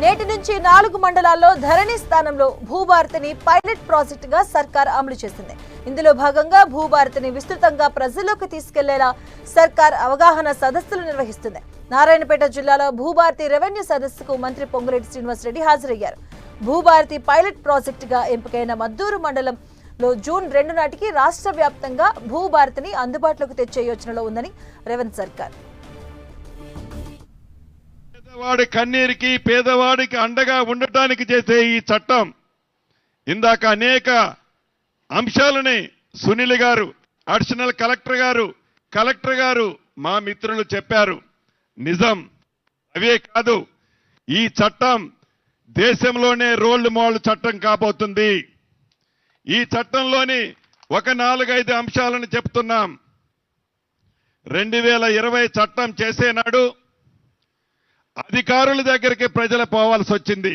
నేటి నుంచి 4 మండలాల్లో ధరణి స్థానంలో భూభారతిని పైలట్ ప్రాజెక్టుగా సర్కార్ అమలు చేసింది. ఇందులో భాగంగా భూభారతిని విస్తృతంగా ప్రజల్లోకి తీసుకెళ్లేలా సర్కార్ అవగాహన సదస్సులు నిర్వహిస్తుంది. నారాయణపేట జిల్లాలో భూభారతి రెవెన్యూ సదస్సుకు మంత్రి పొంగులేటి శ్రీనివాసరెడ్డి హాజరయ్యారు. భూభారతి పైలట్ ప్రాజెక్టుగా ఎంపికైన మద్దూరు మండలంలో జూన్ 2 నాటికి రాష్ట్ర వ్యాప్తంగా భూభారతిని అందుబాటులోకి తెచ్చే యోచనలో ఉందని రేవంత్ సర్కార్. పేదవాడి కన్నీరికి పేదవాడికి అండగా ఉండటానికి చేసే ఈ చట్టం ఇందాక అనేక అంశాలని సునీల్ గారు, అడిషనల్ కలెక్టర్ గారు మా మిత్రులు చెప్పారు. నిజం. అవే కాదు, ఈ చట్టం దేశంలోనే రోల్ మోడల్ చట్టం కాబోతుంది. ఈ చట్టంలోని ఒక 4-5 అంశాలను చెప్తున్నాం. 2020 చట్టం చేసే నాడు అధికారుల దగ్గరికి ప్రజలు పోవాల్సి వచ్చింది.